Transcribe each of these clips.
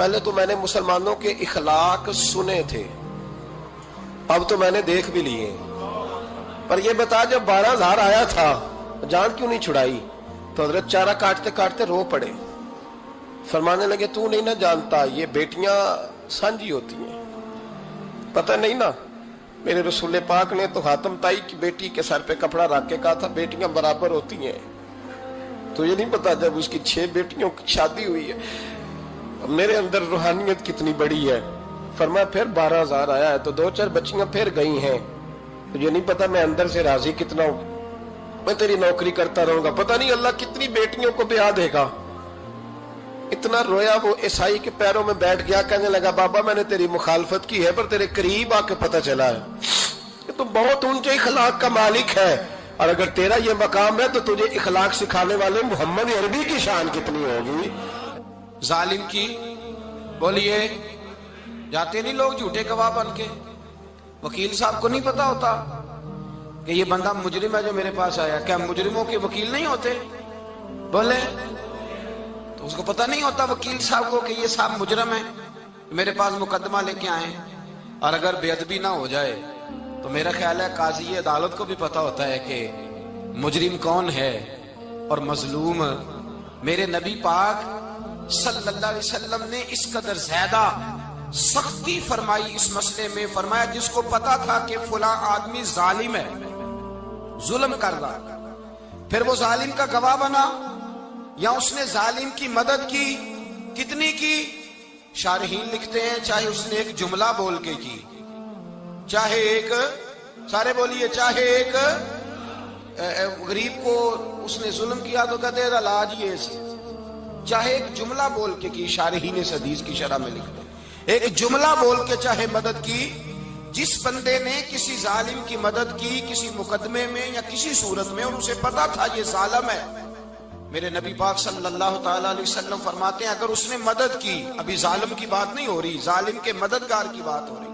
پہلے تو میں نے مسلمانوں کے اخلاق سنے تھے، اب تو میں نے دیکھ بھی لیے. پر یہ بتا جب 12,000 آیا تھا جان کیوں نہیں چھڑائی؟ تو حضرت چارہ کاٹتے کاٹتے رو پڑے، فرمانے لگے تو نہیں نہ جانتا یہ بیٹیاں سانجی ہوتی ہیں، پتہ نہیں نا. میرے رسول پاک نے تو حاتم تائی کی بیٹی کے سر پہ کپڑا رکھ کے کہا تھا بیٹیاں برابر ہوتی ہیں. تو یہ نہیں پتا جب اس کی 6 بیٹیوں کی شادی ہوئی ہے میرے اندر روحانیت کتنی بڑی ہے. فرمایا پھر 12,000 آیا ہے تو 2-4 بچیاں پھر گئی ہیں، تو یہ نہیں پتا میں اندر سے راضی کتنا ہوں، میں تیری نوکری کرتا رہوں گا، پتہ نہیں اللہ کتنی بیٹیوں کو بیاہ دے گا. اتنا رویا وہ عیسائی کے پیروں میں بیٹھ گیا، کہنے لگا بابا میں نے تیری مخالفت کی ہے پر تیرے قریب آ کے پتہ چلا ہے کہ تو بہت اونچے اخلاق کا مالک ہے، اور اگر تیرا یہ مقام ہے تو تجھے اخلاق سکھانے والے محمد عربی کی شان کتنی ہوگی. ظالم کی بولیے جاتے نہیں لوگ جھوٹے گواہ بن کے. وکیل صاحب کو نہیں پتا ہوتا کہ یہ بندہ مجرم ہے جو میرے پاس آیا؟ کیا مجرموں کے وکیل نہیں ہوتے؟ بولے تو اس کو پتہ نہیں ہوتا وکیل صاحب کو کہ یہ صاحب مجرم ہے، میرے پاس مقدمہ لے کے آئے. اور اگر بے ادبی نہ ہو جائے تو میرا خیال ہے قاضی عدالت کو بھی پتہ ہوتا ہے کہ مجرم کون ہے اور مظلوم. میرے نبی پاک صلی اللہ علیہ وسلم نے اس قدر زیادہ سختی فرمائی اس مسئلے میں. فرمایا جس کو پتا تھا کہ فلاں آدمی ظالم ہے، ظلم کر رہا، پھر وہ ظالم کا گواہ بنا یا اس نے ظالم کی مدد کی، کتنی کی؟ شارحین لکھتے ہیں چاہے اس نے ایک جملہ بول کے کی، چاہے ایک، سارے بولیے، چاہے ایک غریب کو اس نے ظلم کیا تو کہتے ہیں علاج یہ سے، چاہے ایک جملہ بول کے کی. شارحین اس حدیث کی شرح میں لکھتے ہیں ایک جملہ بول کے چاہے مدد کی. جس بندے نے کسی ظالم کی مدد کی کسی مقدمے میں یا کسی صورت میں اور اسے پتا تھا یہ ظالم ہے، میرے نبی پاک صلی اللہ تعالی علیہ وسلم فرماتے ہیں اگر اس نے مدد کی، ابھی ظالم کی بات نہیں ہو رہی، ظالم کے مددگار کی بات ہو رہی،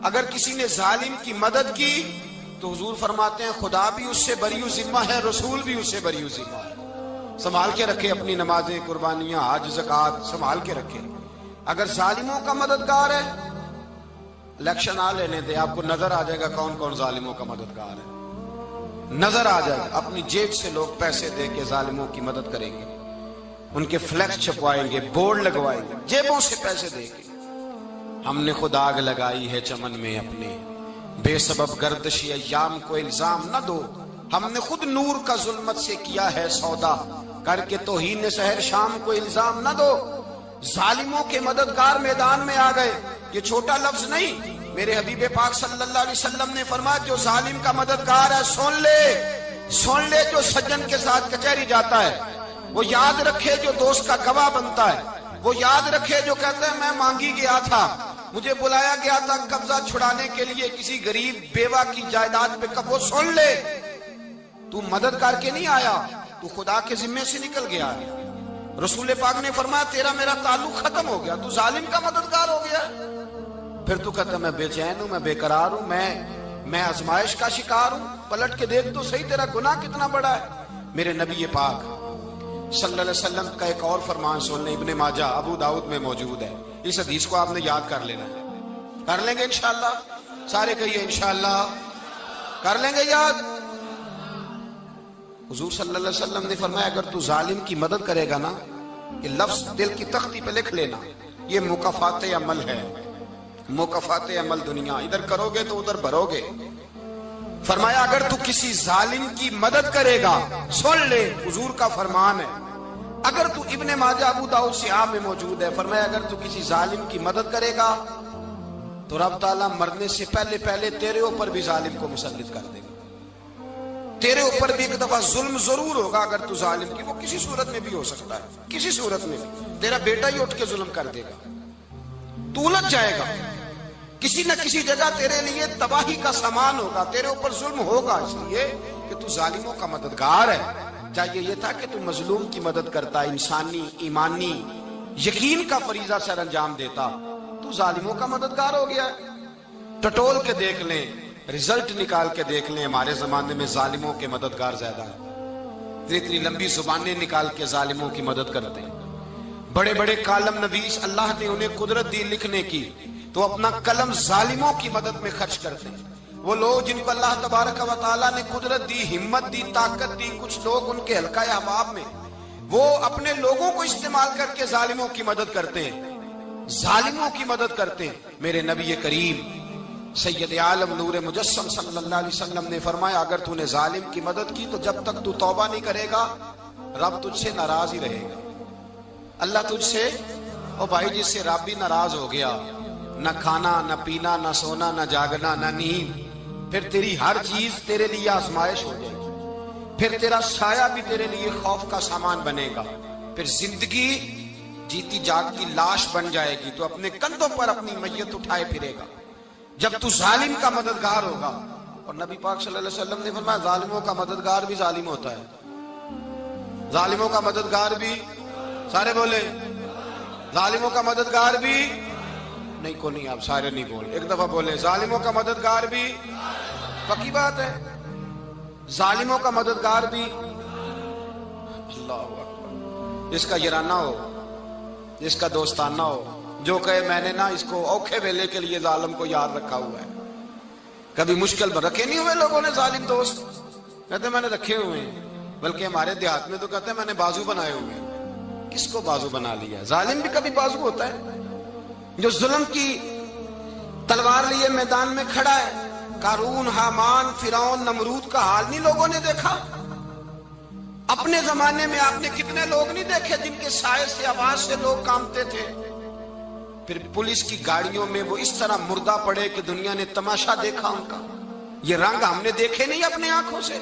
اگر کسی نے ظالم کی مدد کی تو حضور فرماتے ہیں خدا بھی اس سے بری ذمہ ہے، رسول بھی اس سے بری ذمہ ہے. سنبھال کے رکھے اپنی نمازیں، قربانیاں، حج، زکوٰۃ سنبھال کے رکھے. اگر ظالموں کا مددگار ہے، الیکشن آ لینے دے، آپ کو نظر آ جائے گا کون کون ظالموں کا مددگار ہے، نظر آ جائے گا. اپنی جیب سے لوگ پیسے دے کے ظالموں کی مدد کریں گے، ان کے فلیکس چھپوائیں گے، بورڈ لگوائیں گے، جیبوں سے پیسے دے کے. ہم نے خود آگ لگائی ہے چمن میں اپنے، بے سبب گردشی ایام کو الزام نہ دو، ہم نے خود نور کا ظلمت سے کیا ہے سودا، کر کے توہین سحر شام کو الزام نہ دو. ظالموں کے مددگار میدان میں آ گئے. یہ چھوٹا لفظ نہیں، میرے حبیب پاک صلی اللہ علیہ وسلم نے فرمایا جو ظالم کا مددگار ہے سن لے جو سجن کے ساتھ کچہری جاتا ہے، وہ یاد رکھے جو دوست کا گواہ بنتا ہے، وہ یاد رکھے جو کہتا ہے میں مانگی گیا تھا، مجھے بلایا گیا تھا قبضہ چھڑانے کے لیے کسی غریب بیوہ کی جائیداد پہ، وہ سن لے تو مدد کر کے نہیں آیا، تو خدا کے ذمے سے نکل گیا. رسول پاک نے فرمایا تیرا میرا تعلق ختم ہو گیا، تو ظالم کا مددگار ہو گیا. پھر تو کہتا میں بے چین ہوں، میں بے قرار ہوں، میں آزمائش کا شکار ہوں. پلٹ کے دیکھ تو صحیح تیرا گناہ کتنا بڑا ہے. میرے نبی پاک صلی اللہ علیہ وسلم کا ایک اور فرمان سن لیں، ابن ماجہ ابو داؤد میں موجود ہے. اس حدیث کو آپ نے یاد کر لینا ہے. کر لیں گے انشاءاللہ؟ سارے کہیے انشاءاللہ کر لیں گے یاد. حضور صلی اللہ علیہ وسلم نے فرمایا اگر تو ظالم کی مدد کرے گا نا، یہ لفظ دل کی تختی پہ لکھ لینا، یہ مکافات عمل ہے، مکافات عمل دنیا، ادھر کرو گے تو ادھر بھرو گے. فرمایا اگر تو کسی ظالم کی مدد کرے گا، سن لے حضور کا فرمان ہے، اگر تو ابن ماجہ ابو داؤد سیاہ میں موجود ہے، فرمایا اگر تو کسی ظالم کی مدد کرے گا تو رب تعالیٰ مرنے سے پہلے تیرے اوپر بھی ظالم کو مسلط کر دے گا. تیرے اوپر بھی ایک دفعہ ظلم ضرور ہوگا اگر تو ظالم کی، وہ کسی صورت میں بھی ہو سکتا ہے، کسی صورت میں بھی تیرا بیٹا ہی اٹھ کے ظلم کر دے گا، تو الجھ جائے گا، کسی نہ کسی جگہ تیرے لیے تباہی کا سامان ہوگا، تیرے اوپر ظلم ہوگا، اس لیے کہ تو ظالموں کا مددگار ہے. چاہیے یہ تھا کہ تو مظلوم کی مدد کرتا، انسانی ایمانی یقین کا فریضہ سر انجام دیتا، تو ظالموں کا مددگار ہو گیا. ٹٹول کے دیکھ لیں، رزلٹ نکال کے دیکھ لیں، ہمارے زمانے میں ظالموں کے مددگار زیادہ ہیں. اتنی لمبی زبانیں نکال کے ظالموں کی مدد کرتے ہیں. بڑے بڑے کالم نویس اللہ نے انہیں قدرت دی لکھنے کی، تو اپنا قلم ظالموں کی مدد میں خرچ کرتے ہیں۔ وہ لوگ جن کو اللہ تبارک و تعالیٰ نے قدرت دی، ہمت دی، طاقت دی، کچھ لوگ ان کے حلقہ احباب میں، وہ اپنے لوگوں کو استعمال کر کے ظالموں کی مدد کرتے ہیں، ظالموں کی مدد کرتے ہیں۔ میرے نبی کریم سید عالم نور مجسم صلی اللہ علیہ وسلم نے فرمایا، اگر تو نے ظالم کی مدد کی تو جب تک تو توبہ نہیں کرے گا رب تجھ سے ناراض ہی رہے گا۔ اللہ تجھ سے، او بھائی جس سے رب بھی ناراض ہو گیا، نہ کھانا نہ پینا نہ سونا نہ جاگنا نہ نیند، پھر تیری ہر چیز تیرے لیے آزمائش ہو جائے گی، پھر تیرا سایہ بھی تیرے لیے خوف کا سامان بنے گا، پھر زندگی جیتی جاگتی لاش بن جائے گی، تو اپنے کندھوں پر اپنی میت اٹھائے پھرے گا جب تو ظالم کا مددگار ہوگا۔ اور نبی پاک صلی اللہ علیہ وسلم نے فرمایا ظالموں کا مددگار بھی ظالم ہوتا ہے، ظالموں کا مددگار بھی، سارے بولے ظالموں کا مددگار بھی نہیں، کو نہیں، آپ سارے نہیں بولے، ایک دفعہ بولے ظالموں کا مددگار بھی، پکی بات ہے، ظالموں کا مددگار بھی۔ اللہ اکبر، جس کا یارانہ ہو، جس کا دوستانہ ہو، جو کہے میں نے نا اس کو اوکھے ویلے کے لیے ظالم کو یاد رکھا ہوا ہے۔ کبھی مشکل میں رکھے نہیں ہوئے لوگوں نے ظالم دوست، کہتے میں نے رکھے ہوئے ہیں، بلکہ ہمارے دیہات میں تو کہتے ہیں میں نے بازو بنائے ہوئے ہیں۔ کس کو بازو بنا لیا؟ ظالم بھی کبھی بازو ہوتا ہے، جو ظلم کی تلوار لیے میدان میں کھڑا ہے۔ قارون، حامان، فرعون، نمرود کا حال نہیں لوگوں نے دیکھا؟ اپنے زمانے میں آپ نے کتنے لوگ نہیں دیکھے جن کے سائے سے، آواز سے لوگ کانپتے تھے؟ پھر پولیس کی گاڑیوں میں وہ اس طرح مردہ پڑے کہ دنیا نے تماشا دیکھا ان کا۔ یہ رنگ ہم نے دیکھے نہیں اپنے آنکھوں سے۔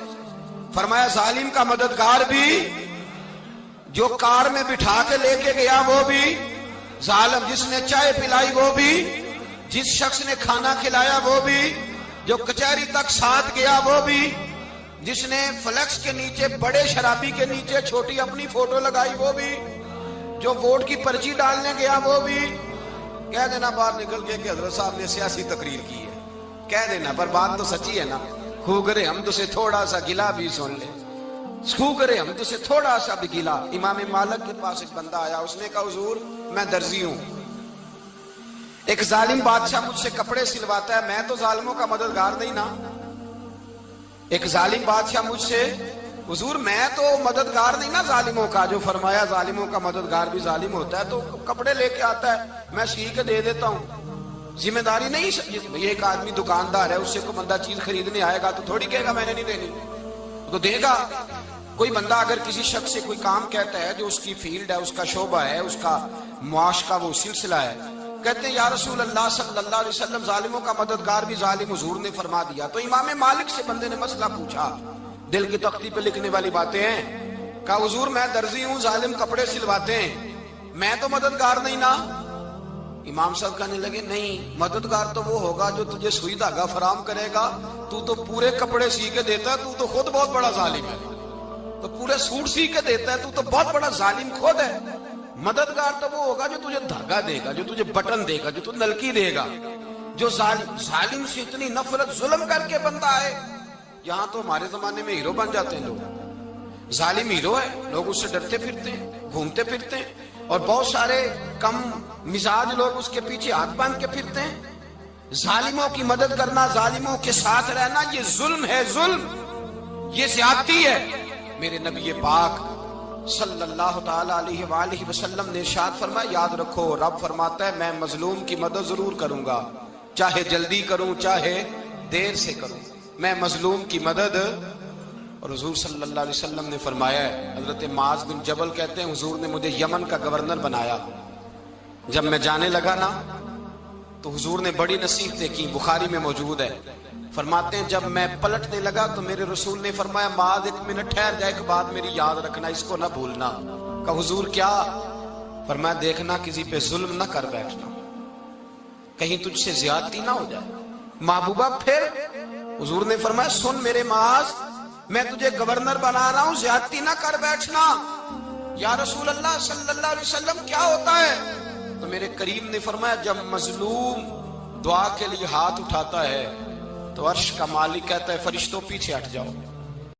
فرمایا ظالم کا مددگار بھی، جو کار میں بٹھا کے لے کے گیا وہ بھی ظالم، جس نے چائے پلائی وہ بھی، جس شخص نے کھانا کھلایا وہ بھی، جو کچہری تک ساتھ گیا وہ بھی، جس نے فلیکس کے نیچے، بڑے شرابی کے نیچے چھوٹی اپنی فوٹو لگائی وہ بھی، جو ووٹ کی پرچی ڈالنے گیا وہ بھی۔ کہہ دینا باہر نکل کے کہ حضرت صاحب نے سیاسی تقریر کی ہے، کہہ دینا، پر بات تو سچی ہے نا۔ خو کرے حمد سے تھوڑا سا گلا بھی سن لے، خو کرے حمد سے تھوڑا سا بھی گلا۔ امام مالک کے پاس ایک بندہ آیا، اس نے کہا حضور میں درزی ہوں، ایک ظالم بادشاہ مجھ سے کپڑے سلواتا ہے، میں تو ظالموں کا مددگار نہیں نا۔ ایک ظالم بادشاہ مجھ سے، حضور میں تو مددگار نہیں نا ظالموں کا۔ جو فرمایا ظالموں کا مددگار بھی ظالم ہوتا ہے، تو کپڑے لے کے آتا ہے میں سی کے دے دیتا ہوں، ذمہ داری نہیں۔ یہ ایک آدمی دکاندار ہے، اس سے کوئی بندہ چیز خریدنے آئے گا تو تھوڑی کہے گا میں نے نہیں دینی، تو دے گا۔ کوئی بندہ اگر کسی شخص سے کوئی کام کہتا ہے جو اس کی فیلڈ ہے، اس کا شعبہ ہے، اس کا معاش کا وہ سلسلہ ہے، کہتے ہیں یا رسول اللہ صلی اللہ علیہ وسلم ظالموں کا مددگار بھی ظالم، حضور نے فرما دیا۔ تو امام مالک سے بندے نے مسئلہ پوچھا، دل کی تختی پہ لکھنے والی باتیں ہیں، کہا حضور میں درزی ہوں، ظالم کپڑے سلواتے ہیں، میں تو مددگار نہیں نا۔ امام صاحب کہنے لگے نہیں، مددگار تو وہ ہوگا جو تجھے سوئی دھاگا فراہم کرے گا، تو پورے کپڑے سی کے دیتا ہے، تو خود بہت بڑا ظالم ہے، تو پورے سوٹ سی کے دیتا ہے، تو بہت بڑا ظالم خود ہے۔ مددگار تو وہ ہوگا جو تجھے دھاگا دے گا، جو تجھے بٹن دے گا، جو تجھے نلکی دے گا۔ جو ظالم سے اتنی نفرت ظلم کر کے بندہ ہے، یہاں تو ہمارے زمانے میں ہیرو بن جاتے ہیں لوگ، ظالم ہیرو ہے، لوگ اس سے ڈرتے پھرتے ہیں، گھومتے پھرتے ہیں، اور بہت سارے کم مزاج لوگ اس کے پیچھے ہاتھ باندھ کے پھرتے ہیں۔ ظالموں کی مدد کرنا، ظالموں کے ساتھ رہنا، یہ ظلم ہے، ظلم، یہ زیادتی ہے۔ میرے نبی پاک صلی اللہ تعالی علیہ وآلہ وسلم نے ارشاد فرمایا، یاد رکھو رب فرماتا ہے میں مظلوم کی مدد ضرور کروں گا، چاہے جلدی کروں چاہے دیر سے کروں، میں مظلوم کی مدد۔ اور حضور صلی اللہ علیہ وسلم نے فرمایا ہے، حضرت معاذ بن جبل کہتے ہیں حضور نے مجھے یمن کا گورنر بنایا، جب میں جانے لگا نا تو حضور نے بڑی نصیحتیں کی، بخاری میں موجود ہے، فرماتے ہیں جب میں پلٹنے لگا تو میرے رسول نے فرمایا معاذ ایک منٹ ٹھہر جا، ایک بات میری یاد رکھنا، اس کو نہ بھولنا۔ کہا حضور کیا؟ فرمایا دیکھنا کسی پہ ظلم نہ کر بیٹھنا، کہیں تجھ سے زیادتی نہ ہو جائے۔ محبوبہ پھر حضور نے فرمایا سن میرے معاذ، میں تجھے گورنر بنا رہا ہوں، زیادتی نہ کر بیٹھنا۔ یا رسول اللہ صلی اللہ علیہ وسلم کیا ہوتا ہے؟ تو میرے کریم نے فرمایا جب مظلوم دعا کے لیے ہاتھ اٹھاتا ہے تو عرش کا مالک کہتا ہے فرشتوں پیچھے ہٹ جاؤ،